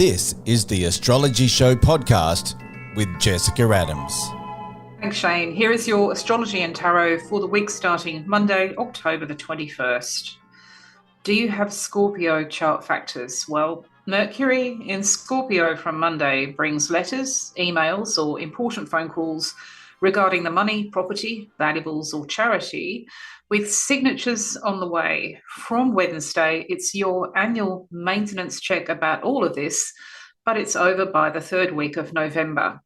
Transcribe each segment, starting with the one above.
This is the Astrology Show podcast with Jessica Adams. Thanks, Shane. Here is your astrology and tarot for the week starting Monday, October the 21st. Do you have Scorpio chart factors? Well, Mercury in Scorpio from Monday brings letters, emails, or important phone calls regarding the money, property, valuables, or charity, with signatures on the way. From Wednesday, it's your annual maintenance check about all of this, but it's over by the third week of November.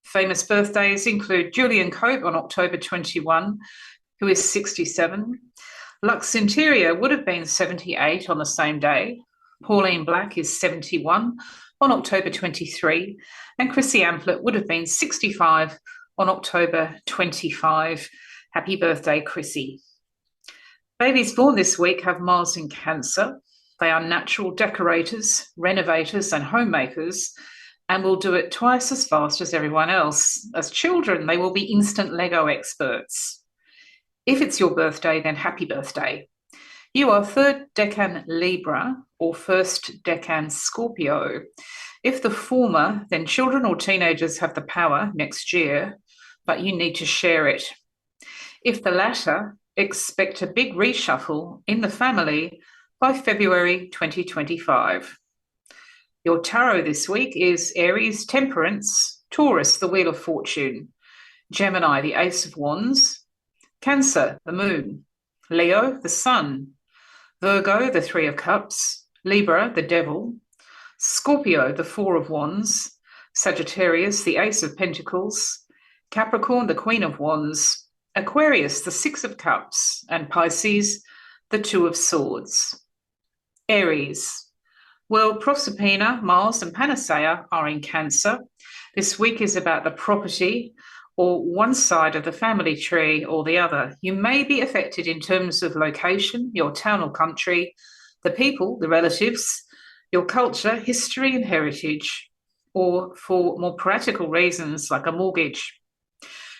Famous birthdays include Julian Cope on October 21, who is 67. Lux Interior would have been 78 on the same day. Pauline Black is 71 on October 23, and Chrissy Amplet would have been 65 on October 25. Happy birthday, Chrissy. Babies born this week have Mars in Cancer. They are natural decorators, renovators, and homemakers, and will do it twice as fast as everyone else. As children, they will be instant Lego experts. If it's your birthday, then happy birthday. You are third decan Libra or first decan Scorpio. If the former, then children or teenagers have the power next year, but you need to share it. If the latter, expect a big reshuffle in the family by February 2025. Your tarot this week is Aries, Temperance, Taurus, the Wheel of Fortune, Gemini, the Ace of Wands, Cancer, the Moon, Leo, the Sun, Virgo, the Three of Cups, Libra, the Devil, Scorpio, the Four of Wands, Sagittarius, the Ace of Pentacles, Capricorn, the Queen of Wands, Aquarius, the Six of Cups, and Pisces, the Two of Swords. Aries. Well, Proserpina, Mars, and Panacea are in Cancer. This week is about the property or one side of the family tree or the other. You may be affected in terms of location, your town or country, the people, the relatives, your culture, history, and heritage, or for more practical reasons like a mortgage.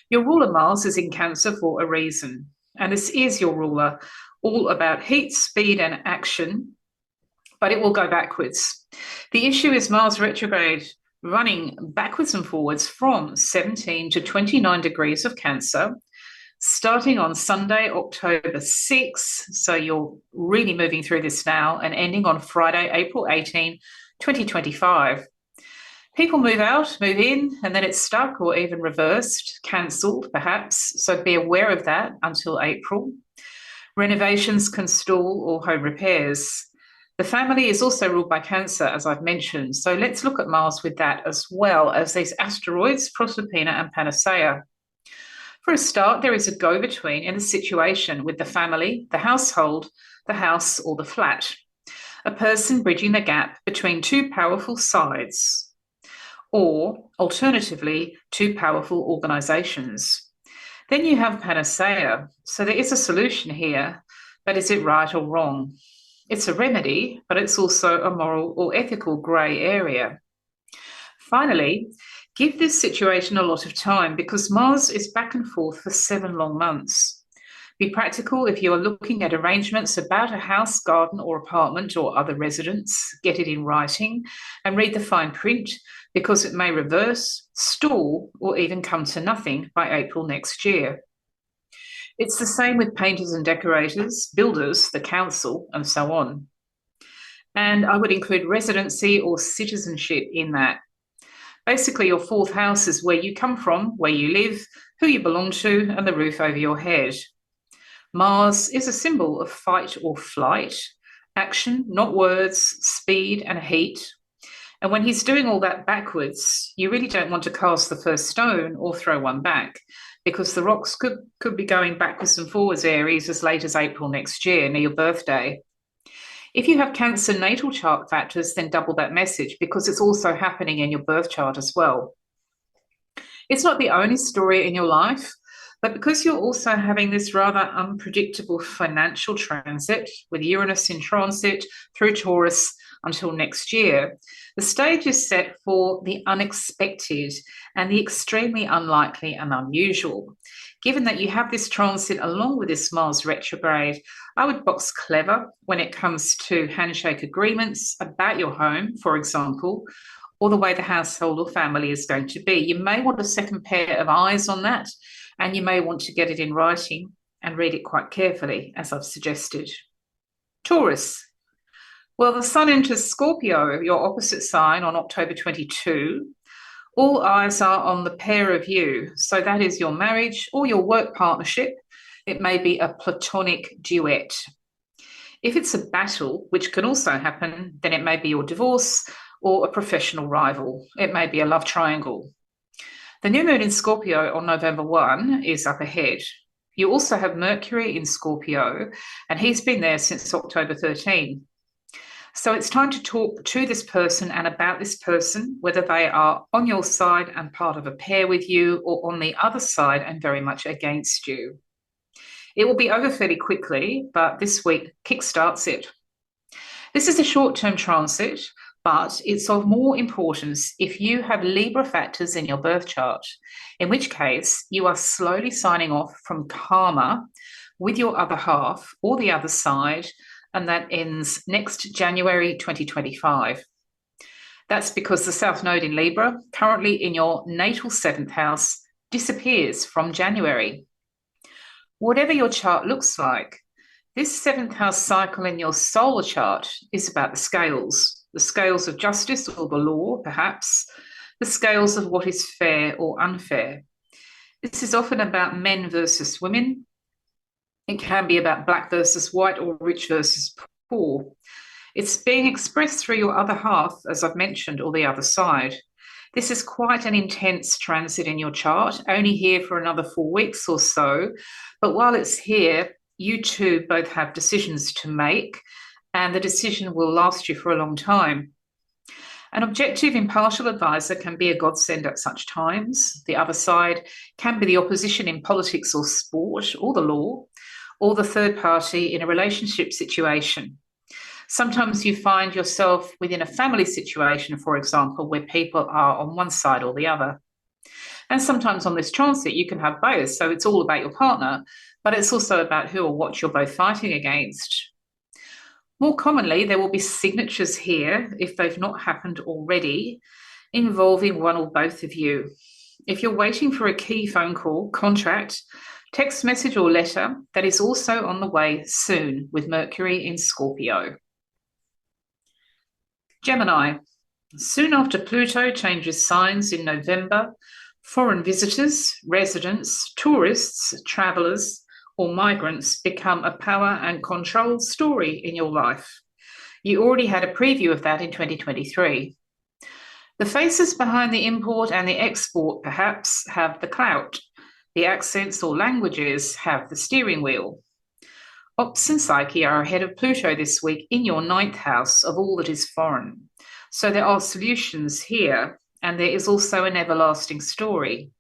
Your ruler Mars is in Cancer for a reason, and this is your ruler, all about heat, speed, and action, but it will go backwards. The issue is Mars retrograde running backwards and forwards from 17 to 29 degrees of Cancer, starting on Sunday, October 6. So you're really moving through this now, and ending on Friday, April 18, 2025. People move out, move in, and then it's stuck or even reversed, cancelled perhaps, so be aware of that until April. Renovations can stall or home repairs. The family is also ruled by Cancer, as I've mentioned, so let's look at Mars with that as well as these asteroids, Proserpina and Panacea. For a start, there is a go-between in a situation with the family, the household, the house, or the flat. A person bridging the gap between two powerful sides, or alternatively, two powerful organisations. Then you have Panacea, so there is a solution here, but is it right or wrong? It's a remedy, but it's also a moral or ethical grey area. Finally, give this situation a lot of time because Mars is back and forth for 7 long months. Be practical if you are looking at arrangements about a house, garden, or apartment or other residence. Get it in writing and read the fine print because it may reverse, stall, or even come to nothing by April next year. It's the same with painters and decorators, builders, the council, and so on. And I would include residency or citizenship in that. Basically, your fourth house is where you come from, where you live, who you belong to, and the roof over your head. Mars is a symbol of fight or flight, action, not words, speed, and heat. And when he's doing all that backwards, you really don't want to cast the first stone or throw one back, because the rocks could be going backwards and forwards, Aries, as late as April next year, near your birthday. If you have Cancer natal chart factors, then double that message because it's also happening in your birth chart as well. It's not the only story in your life, but because you're also having this rather unpredictable financial transit with Uranus in transit through Taurus until next year, The stage is set for the unexpected and the extremely unlikely and unusual. Given that you have this transit along with this Mars retrograde, I would box clever when it comes to handshake agreements about your home, for example, or the way the household or family is going to be. You may want a second pair of eyes on that, and you may want to get it in writing and read it quite carefully, as I've suggested. Taurus. Well, the Sun enters Scorpio, your opposite sign, on October 22. All eyes are on the pair of you. So that is your marriage or your work partnership. It may be a platonic duet. If it's a battle, which can also happen, then it may be your divorce or a professional rival. It may be a love triangle. The new moon in Scorpio on November 1 is up ahead. You also have Mercury in Scorpio, and he's been there since October 13. So it's time to talk to this person and about this person, whether they are on your side and part of a pair with you or on the other side and very much against you. It will be over fairly quickly, but this week kickstarts it. This is a short-term transit, but it's of more importance if you have Libra factors in your birth chart, in which case you are slowly signing off from karma with your other half or the other side, and that ends next January 2025. That's because the South Node in Libra, currently in your natal 7th house, disappears from January. Whatever your chart looks like, this 7th house cycle in your solar chart is about the scales of justice or the law, perhaps, the scales of what is fair or unfair. This is often about men versus women. It can be about black versus white or rich versus poor. It's being expressed through your other half, as I've mentioned, or the other side. This is quite an intense transit in your chart, only here for another 4 weeks or so. But while it's here, you two both have decisions to make, and the decision will last you for a long time. An objective, impartial advisor can be a godsend at such times. The other side can be the opposition in politics or sport or the law, or the third party in a relationship situation. Sometimes you find yourself within a family situation, for example, where people are on one side or the other. And sometimes on this transit, you can have both. So it's all about your partner, but it's also about who or what you're both fighting against. More commonly, there will be signatures here, if they've not happened already, involving one or both of you. If you're waiting for a key phone call, contract, text message or letter, that is also on the way soon with Mercury in Scorpio. Gemini. Soon after Pluto changes signs in November, foreign visitors, residents, tourists, travellers, or migrants become a power and control story in your life. You already had a preview of that in 2023. The faces behind the import and the export perhaps have the clout. The accents or languages have the steering wheel. Ops and Psyche are ahead of Pluto this week in your 9th house of all that is foreign. So there are solutions here, and there is also an everlasting story.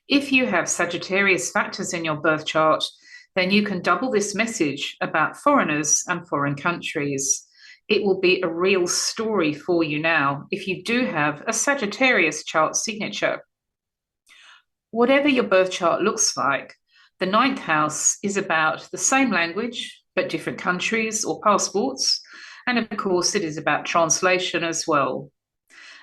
If you have Sagittarius factors in your birth chart, then you can double this message about foreigners and foreign countries. It will be a real story for you now if you do have a Sagittarius chart signature. Whatever your birth chart looks like, the 9th house is about the same language, but different countries or passports. And of course, it is about translation as well.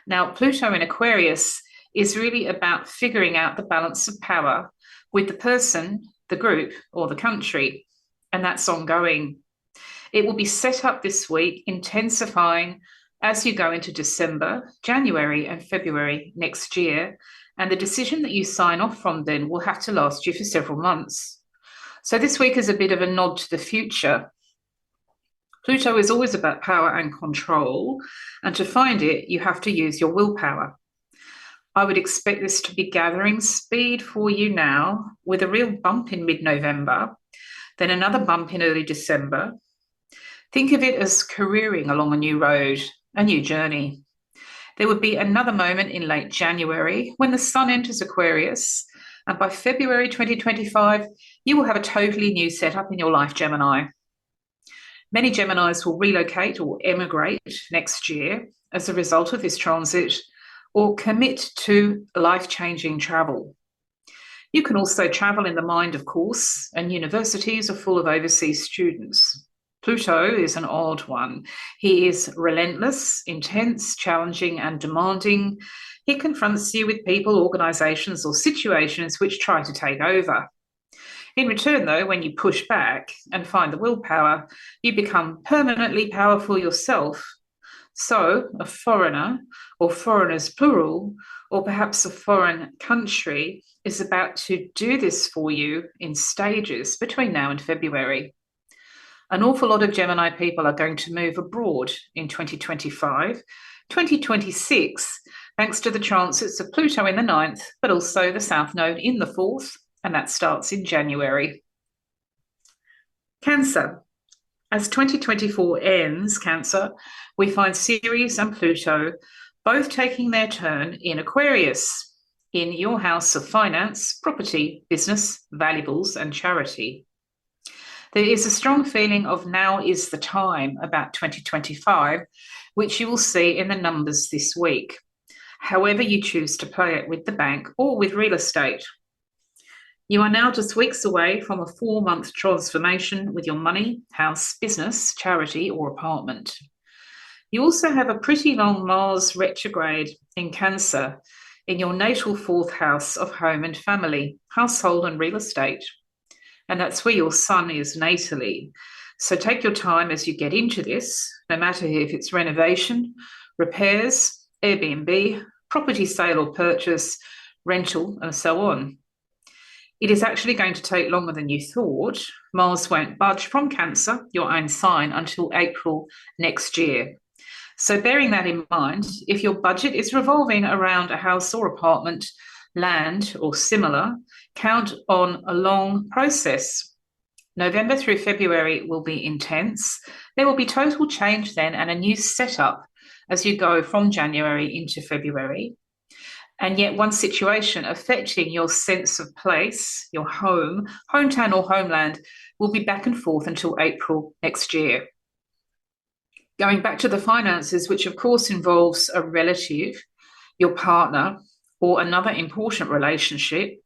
Now, Pluto in Aquarius is really about figuring out the balance of power with the person, the group, or the country. And that's ongoing. It will be set up this week, intensifying as you go into December, January, and February next year. And the decision that you sign off from then will have to last you for several months. So this week is a bit of a nod to the future. Pluto is always about power and control, and to find it, you have to use your willpower. I would expect this to be gathering speed for you now, with a real bump in mid-November, then another bump in early December. Think of it as careering along a new road, a new journey. There would be another moment in late January when the Sun enters Aquarius, and by February 2025, you will have a totally new setup in your life, Gemini. Many Geminis will relocate or emigrate next year, as a result of this transit or commit to life-changing travel. You can also travel in the mind, of course, and universities are full of overseas students. Pluto is an odd one. He is relentless, intense, challenging, and demanding. He confronts you with people, organisations, or situations which try to take over. In return, though, when you push back and find the willpower, you become permanently powerful yourself. So, a foreigner, or foreigners plural, or perhaps a foreign country is about to do this for you in stages between now and February. An awful lot of Gemini people are going to move abroad in 2025, 2026, thanks to the transits of Pluto in the 9th, but also the South Node in the 4th, and that starts in January. Cancer. As 2024 ends, Cancer, we find Ceres and Pluto both taking their turn in Aquarius, in your house of finance, property, business, valuables, and charity. There is a strong feeling of now is the time about 2025, which you will see in the numbers this week, however you choose to play it with the bank or with real estate. You are now just weeks away from a 4-month transformation with your money, house, business, charity, or apartment. You also have a pretty long Mars retrograde in Cancer in your natal 4th house of home and family, household and real estate. And that's where your sun is natally. So take your time as you get into this, no matter if it's renovation, repairs, Airbnb, property sale or purchase, rental, and so on. It is actually going to take longer than you thought. Mars won't budge from Cancer, your own sign, until April next year. So bearing that in mind, if your budget is revolving around a house or apartment, land or similar, count on a long process. November through February will be intense. There will be total change then and a new setup as you go from January into February. And yet one situation affecting your sense of place, your home, hometown or homeland, will be back and forth until April next year. Going back to the finances, which of course involves a relative, your partner, or another important relationship,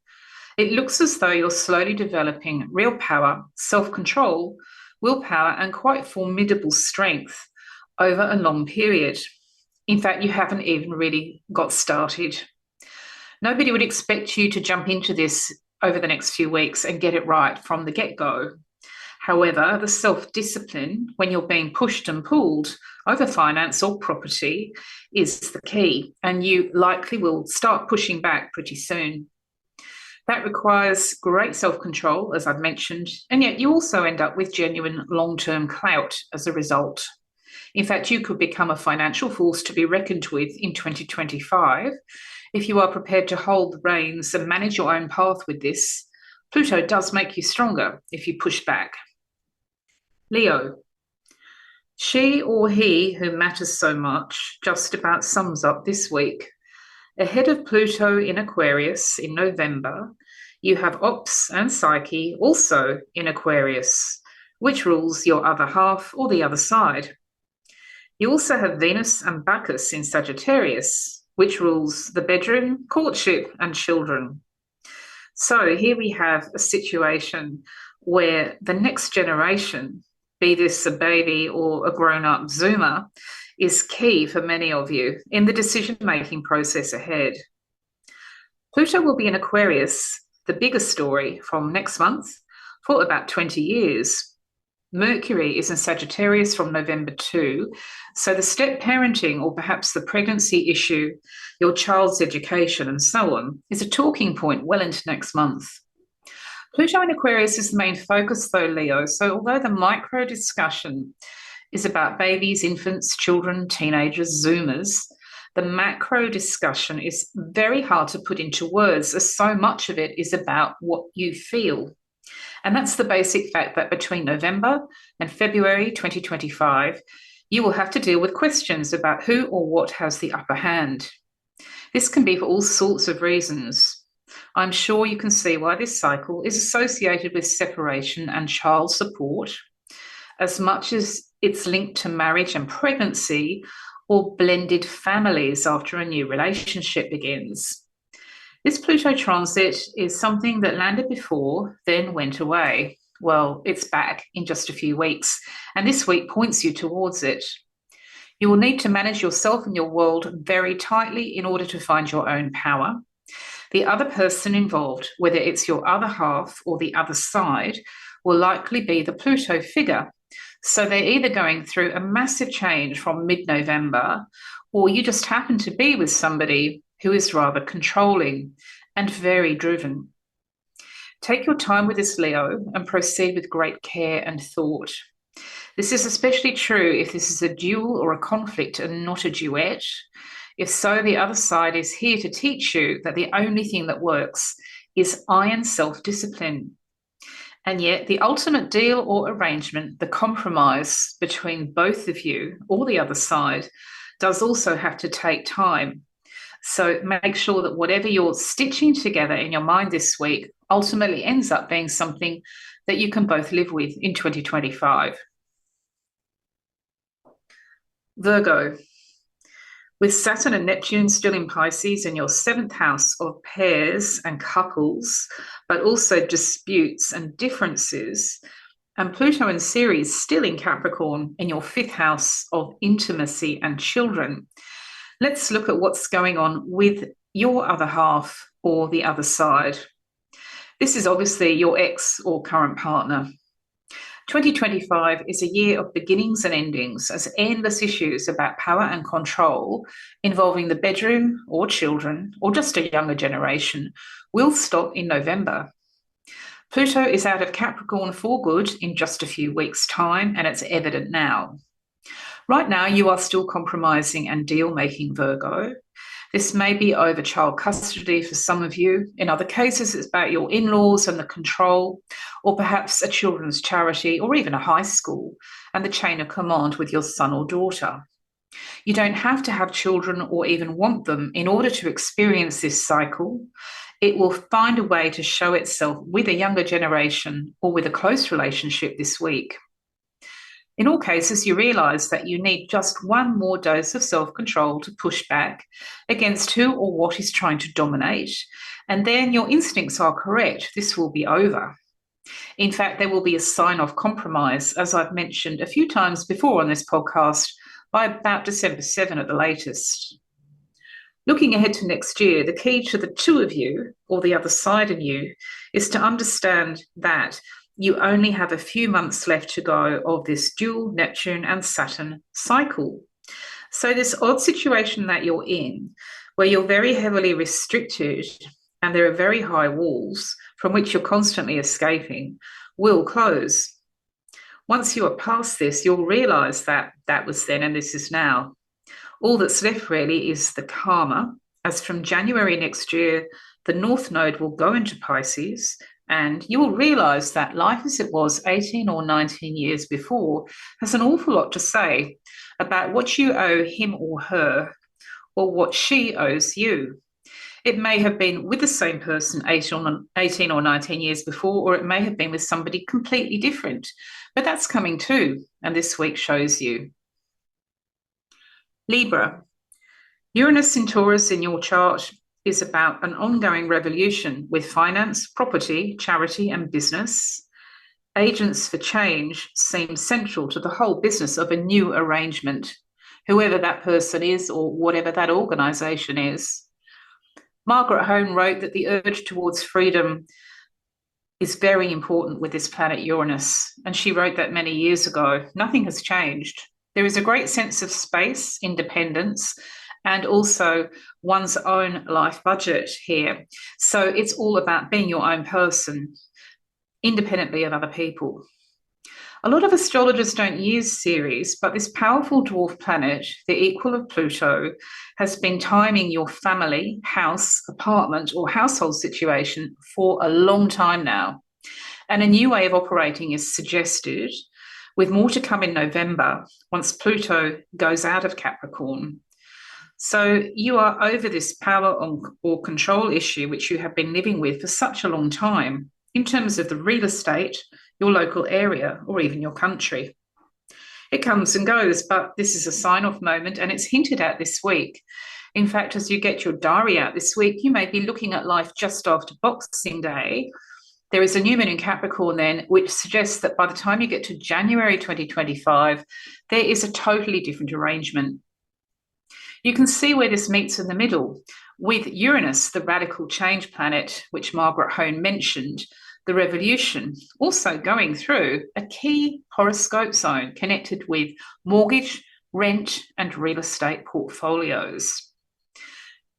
it looks as though you're slowly developing real power, self-control, willpower, and quite formidable strength over a long period. In fact, you haven't even really got started. Nobody would expect you to jump into this over the next few weeks and get it right from the get-go. However, the self-discipline when you're being pushed and pulled over finance or property is the key, and you likely will start pushing back pretty soon. That requires great self-control, as I've mentioned, and yet you also end up with genuine long-term clout as a result. In fact, you could become a financial force to be reckoned with in 2025 if you are prepared to hold the reins and manage your own path with this. Pluto does make you stronger if you push back. Leo. She or he who matters so much just about sums up this week. Ahead of Pluto in Aquarius in November, you have Ops and Psyche also in Aquarius, which rules your other half or the other side. You also have Venus and Bacchus in Sagittarius, which rules the bedroom, courtship, and children. So here we have a situation where the next generation, be this a baby or a grown-up Zoomer, is key for many of you in the decision-making process ahead. Pluto will be in Aquarius, the bigger story, from next month for about 20 years. Mercury is in Sagittarius from November 2, so the step parenting or perhaps the pregnancy issue, your child's education and so on, is a talking point well into next month. Pluto in Aquarius is the main focus though, Leo, so although the micro discussion is about babies, infants, children, teenagers, Zoomers, the macro discussion is very hard to put into words as so much of it is about what you feel. And that's the basic fact that between November and February 2025, you will have to deal with questions about who or what has the upper hand. This can be for all sorts of reasons. I'm sure you can see why this cycle is associated with separation and child support. As much as it's linked to marriage and pregnancy, or blended families after a new relationship begins. This Pluto transit is something that landed before, then went away. Well, it's back in just a few weeks, and this week points you towards it. You will need to manage yourself and your world very tightly in order to find your own power. The other person involved, whether it's your other half or the other side, will likely be the Pluto figure. So they're either going through a massive change from mid-November, or you just happen to be with somebody who is rather controlling and very driven. Take your time with this, Leo, and proceed with great care and thought. This is especially true if this is a duel or a conflict and not a duet. If so, the other side is here to teach you that the only thing that works is iron self-discipline. And yet the ultimate deal or arrangement, the compromise between both of you or the other side, does also have to take time. So make sure that whatever you're stitching together in your mind this week ultimately ends up being something that you can both live with in 2025. Virgo. With Saturn and Neptune still in Pisces in your 7th house of pairs and couples, but also disputes and differences, and Pluto and Ceres still in Capricorn in your 5th house of intimacy and children, let's look at what's going on with your other half or the other side. This is obviously your ex or current partner. 2025 is a year of beginnings and endings, as endless issues about power and control involving the bedroom or children or just a younger generation will stop in November. Pluto is out of Capricorn for good in just a few weeks' time, and it's evident now. Right now, you are still compromising and deal-making, Virgo. This may be over child custody for some of you. In other cases, it's about your in-laws and the control, or perhaps a children's charity, or even a high school, and the chain of command with your son or daughter. You don't have to have children or even want them in order to experience this cycle. It will find a way to show itself with a younger generation or with a close relationship this week. In all cases, you realise that you need just one more dose of self-control to push back against who or what is trying to dominate, and then your instincts are correct. This will be over. In fact, there will be a sign of compromise, as I've mentioned a few times before on this podcast, by about December 7 at the latest. Looking ahead to next year, the key to the two of you, or the other side of you, is to understand that you only have a few months left to go of this dual Neptune and Saturn cycle. So this odd situation that you're in, where you're very heavily restricted and there are very high walls from which you're constantly escaping, will close. Once you are past this, you'll realise that that was then and this is now. All that's left really is the karma, as from January next year, the North Node will go into Pisces, and you will realise that life as it was 18 or 19 years before has an awful lot to say about what you owe him or her, or what she owes you. It may have been with the same person 18 or 19 years before, or it may have been with somebody completely different. But that's coming too, and this week shows you. Libra. Uranus in Taurus in your chart is about an ongoing revolution with finance, property, charity, and business. Agents for change seem central to the whole business of a new arrangement, whoever that person is or whatever that organisation is. Margaret Hone wrote that the urge towards freedom is very important with this planet Uranus, and she wrote that many years ago. Nothing has changed. There is a great sense of space, independence, and also one's own life budget here. So it's all about being your own person, independently of other people. A lot of astrologers don't use Ceres, but this powerful dwarf planet, the equal of Pluto, has been timing your family, house, apartment, or household situation for a long time now. And a new way of operating is suggested, with more to come in November once Pluto goes out of Capricorn. So you are over this power or control issue, which you have been living with for such a long time, in terms of the real estate, your local area, or even your country. It comes and goes, but this is a sign-off moment and it's hinted at this week. In fact, as you get your diary out this week, you may be looking at life just after Boxing Day. There is a new moon in Capricorn then, which suggests that by the time you get to January 2025, there is a totally different arrangement. You can see where this meets in the middle, with Uranus, the radical change planet, which Margaret Hone mentioned, the revolution, also going through a key horoscope zone connected with mortgage, rent, and real estate portfolios.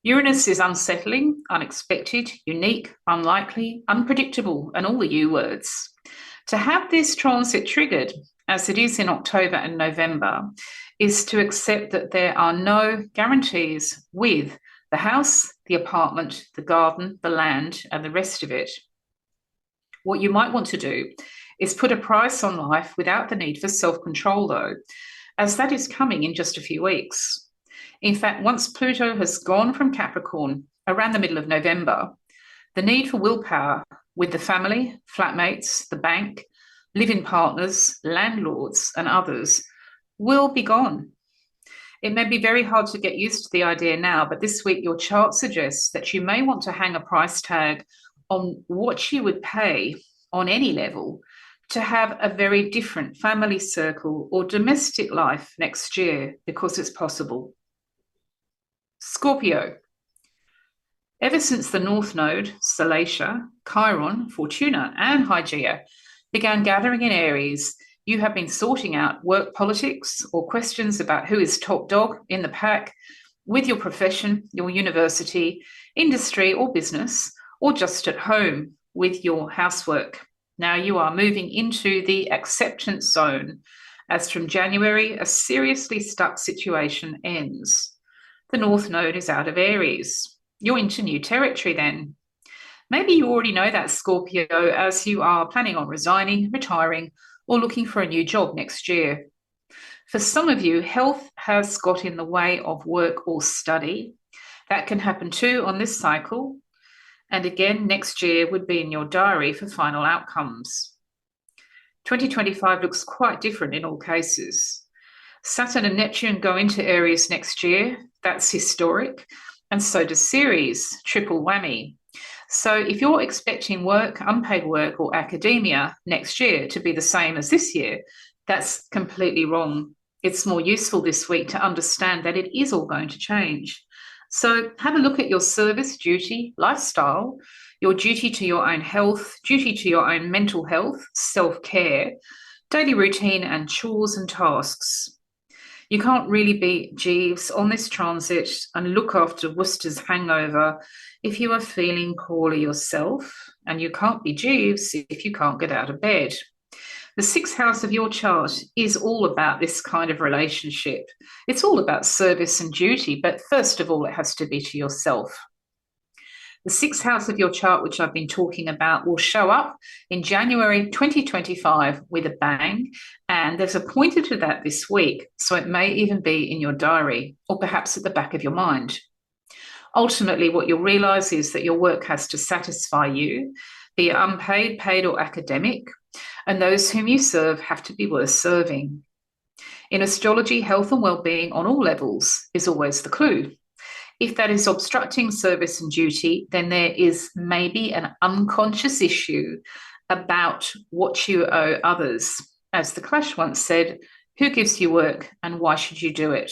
Uranus is unsettling, unexpected, unique, unlikely, unpredictable, and all the U words. To have this transit triggered, as it is in October and November, is to accept that there are no guarantees with the house, the apartment, the garden, the land, and the rest of it. What you might want to do is put a price on life without the need for self-control, though, as that is coming in just a few weeks. In fact, once Pluto has gone from Capricorn around the middle of November, the need for willpower with the family, flatmates, the bank, live-in partners, landlords, and others will be gone. It may be very hard to get used to the idea now, but this week your chart suggests that you may want to hang a price tag on what you would pay on any level to have a very different family circle or domestic life next year, because it's possible. Scorpio. Ever since the North Node, Salacia, Chiron, Fortuna, and Hygeia began gathering in Aries, you have been sorting out work politics or questions about who is top dog in the pack with your profession, your university, industry, or business, or just at home with your housework. Now you are moving into the acceptance zone, as from January, a seriously stuck situation ends. The North Node is out of Aries. You're into new territory then. Maybe you already know that, Scorpio, as you are planning on resigning, retiring, or looking for a new job next year. For some of you, health has got in the way of work or study. That can happen too on this cycle. And again, next year would be in your diary for final outcomes. 2025 looks quite different in all cases. Saturn and Neptune go into Aries next year. That's historic. And so does Ceres, triple whammy. So if you're expecting work, unpaid work, or academia next year to be the same as this year, that's completely wrong. It's more useful this week to understand that it is all going to change. So have a look at your service, duty, lifestyle, your duty to your own health, duty to your own mental health, self-care, daily routine, and chores and tasks. You can't really be Jeeves on this transit and look after Worcester's hangover if you are feeling poorly yourself, and you can't be Jeeves if you can't get out of bed. The sixth house of your chart is all about this kind of relationship. It's all about service and duty, but first of all, it has to be to yourself. The sixth house of your chart, which I've been talking about, will show up in January 2025 with a bang, and there's a pointer to that this week, so it may even be in your diary or perhaps at the back of your mind. Ultimately, what you'll realise is that your work has to satisfy you, be it unpaid, paid, or academic, and those whom you serve have to be worth serving. In astrology, health and well-being on all levels is always the clue. If that is obstructing service and duty, then there is maybe an unconscious issue about what you owe others. As The Clash once said, who gives you work and why should you do it?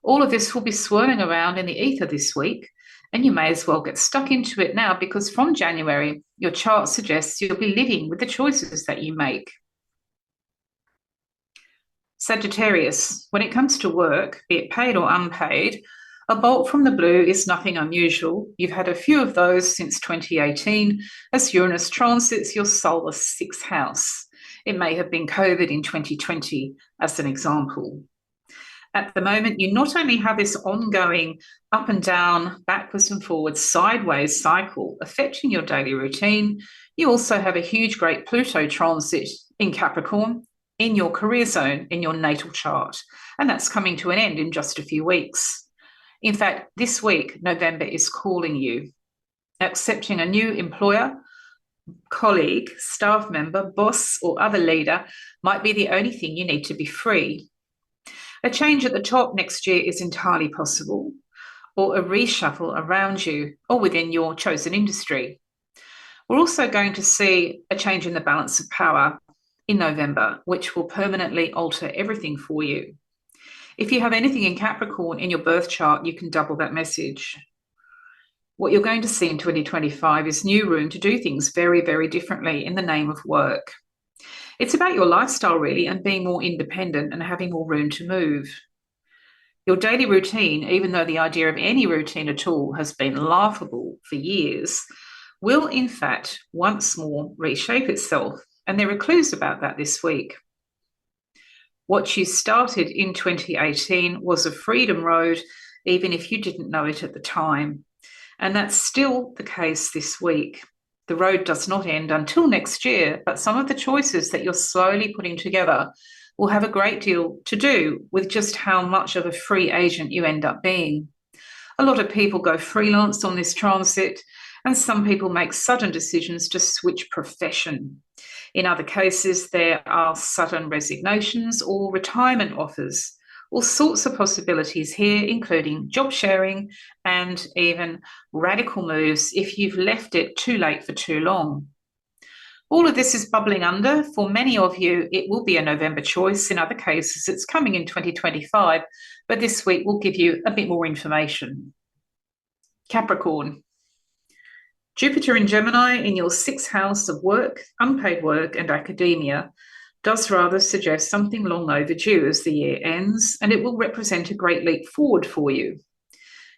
All of this will be swirling around in the ether this week, and you may as well get stuck into it now, because from January, your chart suggests you'll be living with the choices that you make. Sagittarius, when it comes to work, be it paid or unpaid, a bolt from the blue is nothing unusual. You've had a few of those since 2018 as Uranus transits your solar sixth house. It may have been COVID in 2020 as an example. At the moment, you not only have this ongoing up and down, backwards and forwards, sideways cycle affecting your daily routine, you also have a huge, great Pluto transit in Capricorn, in your career zone, in your natal chart. And that's coming to an end in just a few weeks. In fact, this week, November is calling you. Accepting a new employer, colleague, staff member, boss, or other leader might be the only thing you need to be free. A change at the top next year is entirely possible, or a reshuffle around you or within your chosen industry. We're also going to see a change in the balance of power in November, which will permanently alter everything for you. If you have anything in Capricorn in your birth chart, you can double that message. What you're going to see in 2025 is new room to do things very, very differently in the name of work. It's about your lifestyle, really, and being more independent and having more room to move. Your daily routine, even though the idea of any routine at all has been laughable for years, will in fact once more reshape itself. And there are clues about that this week. What you started in 2018 was a freedom road, even if you didn't know it at the time. And that's still the case this week. The road does not end until next year, but some of the choices that you're slowly putting together will have a great deal to do with just how much of a free agent you end up being. A lot of people go freelance on this transit, and some people make sudden decisions to switch profession. In other cases, there are sudden resignations or retirement offers. All sorts of possibilities here, including job sharing and even radical moves if you've left it too late for too long. All of this is bubbling under. For many of you, it will be a November choice. In other cases, it's coming in 2025, but this week will give you a bit more information. Capricorn. Jupiter in Gemini in your sixth house of work, unpaid work, and academia does rather suggest something long overdue as the year ends, and it will represent a great leap forward for you.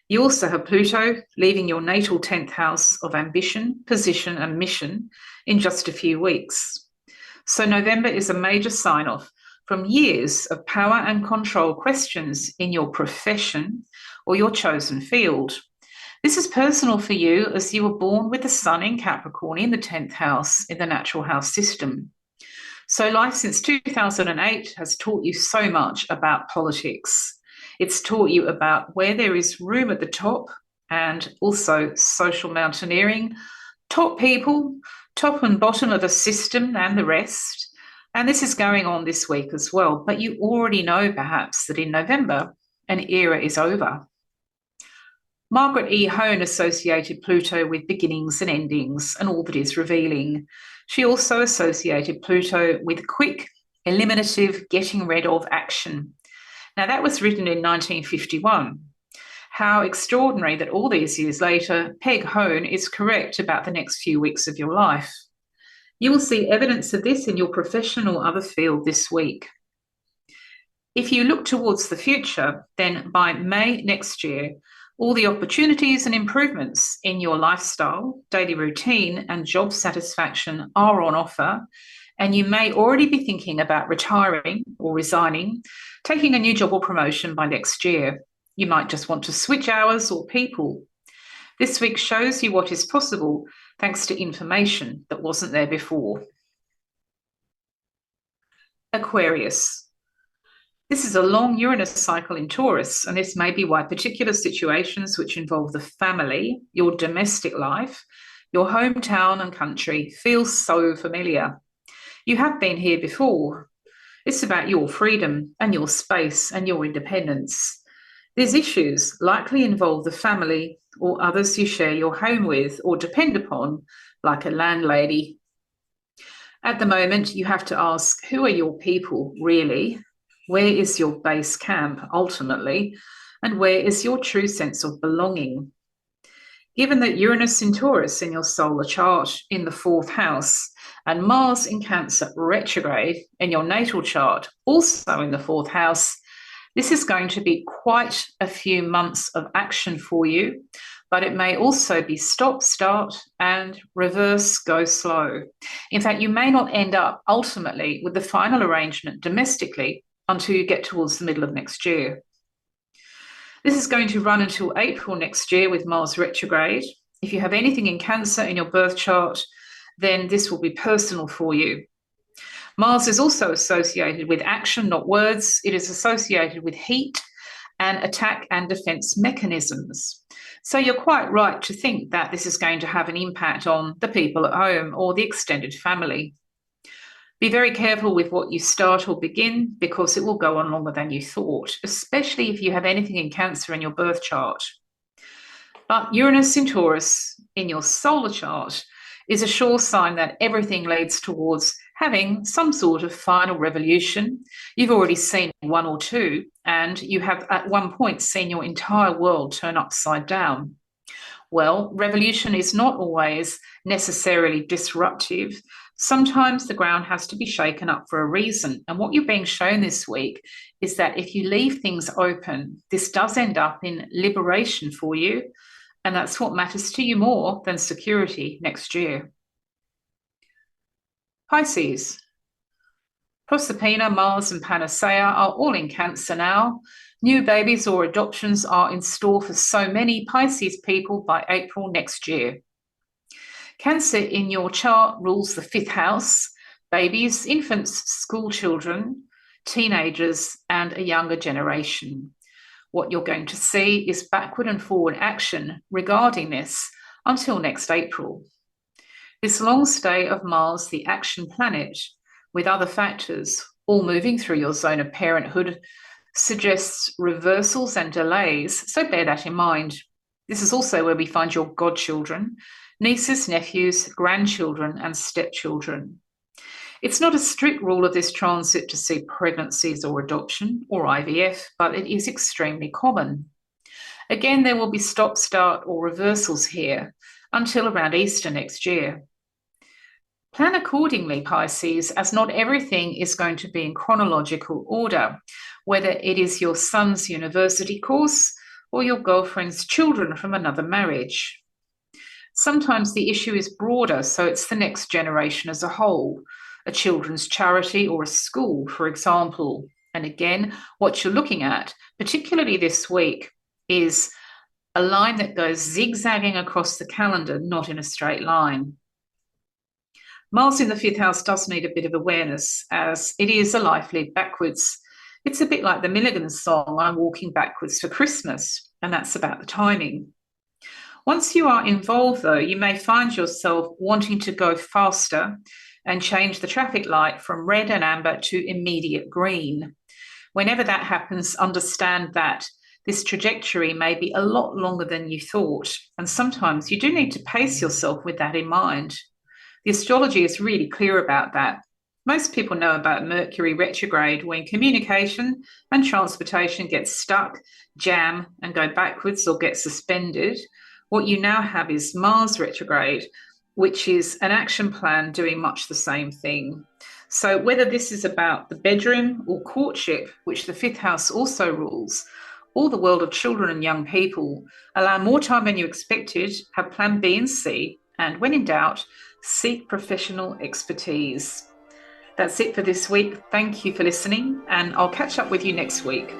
You also have Pluto leaving your natal 10th house of ambition, position, and mission in just a few weeks. So November is a major sign-off from years of power and control questions in your profession or your chosen field. This is personal for you as you were born with the sun in Capricorn in the 10th house in the natural house system. So life since 2008 has taught you so much about politics. It's taught you about where there is room at the top and also social mountaineering, top people, top and bottom of a system and the rest. And this is going on this week as well. But you already know perhaps that in November, an era is over. Margaret E. Hone associated Pluto with beginnings and endings and all that is revealing. She also associated Pluto with quick, eliminative, getting rid of action. Now, that was written in 1951. How extraordinary that all these years later, Peg Hone is correct about the next few weeks of your life. You will see evidence of this in your professional or other field this week. If you look towards the future, then by May next year, all the opportunities and improvements in your lifestyle, daily routine, and job satisfaction are on offer, and you may already be thinking about retiring or resigning, taking a new job or promotion by next year. You might just want to switch hours or people. This week shows you what is possible thanks to information that wasn't there before. Aquarius. This is a long Uranus cycle in Taurus, and this may be why particular situations which involve the family, your domestic life, your hometown and country feel so familiar. You have been here before. It's about your freedom and your space and your independence. These issues likely involve the family or others you share your home with or depend upon, like a landlady. At the moment, you have to ask, who are your people really? Where is your base camp ultimately? And where is your true sense of belonging? Given that Uranus in Taurus in your solar chart in the 4th house and Mars in Cancer retrograde in your natal chart also in the 4th house, this is going to be quite a few months of action for you, but it may also be stop, start, and reverse, go slow. In fact, you may not end up ultimately with the final arrangement domestically until you get towards the middle of next year. This is going to run until April next year with Mars retrograde. If you have anything in Cancer in your birth chart, then this will be personal for you. Mars is also associated with action, not words. It is associated with heat and attack and defense mechanisms. So you're quite right to think that this is going to have an impact on the people at home or the extended family. Be very careful with what you start or begin because it will go on longer than you thought, especially if you have anything in Cancer in your birth chart. But Uranus in Taurus in your solar chart is a sure sign that everything leads towards having some sort of final revolution. You've already seen one or two, and you have at one point seen your entire world turn upside down. Well, revolution is not always necessarily disruptive. Sometimes the ground has to be shaken up for a reason. And what you're being shown this week is that if you leave things open, this does end up in liberation for you. And that's what matters to you more than security next year. Pisces. Proserpina, Mars, and Panacea are all in Cancer now. New babies or adoptions are in store for so many Pisces people by April next year. Cancer in your chart rules the 5th house, babies, infants, school children, teenagers, and a younger generation. What you're going to see is backward and forward action regarding this until next April. This long stay of Mars, the action planet, with other factors all moving through your zone of parenthood, suggests reversals and delays, so bear that in mind. This is also where we find your godchildren, nieces, nephews, grandchildren, and stepchildren. It's not a strict rule of this transit to see pregnancies or adoption or IVF, but it is extremely common. Again, there will be stop-start or reversals here until around Easter next year. Plan accordingly, Pisces, as not everything is going to be in chronological order, whether it is your son's university course or your girlfriend's children from another marriage. Sometimes the issue is broader, so it's the next generation as a whole, a children's charity or a school, for example. And again, what you're looking at, particularly this week, is a line that goes zigzagging across the calendar, not in a straight line. Mars in the 5th house does need a bit of awareness, as it is a life lead backwards. It's a bit like the Milligans song, I'm Walking Backwards for Christmas, and that's about the timing. Once you are involved, though, you may find yourself wanting to go faster and change the traffic light from red and amber to immediate green. Whenever that happens, understand that this trajectory may be a lot longer than you thought, and sometimes you do need to pace yourself with that in mind. The astrology is really clear about that. Most people know about Mercury retrograde, when communication and transportation get stuck, jam, and go backwards or get suspended. What you now have is Mars retrograde, which is an action plan doing much the same thing. So whether this is about the bedroom or courtship, which the 5th house also rules, or the world of children and young people, allow more time than you expected, have plan B and C, and when in doubt, seek professional expertise. That's it for this week. Thank you for listening, and I'll catch up with you next week.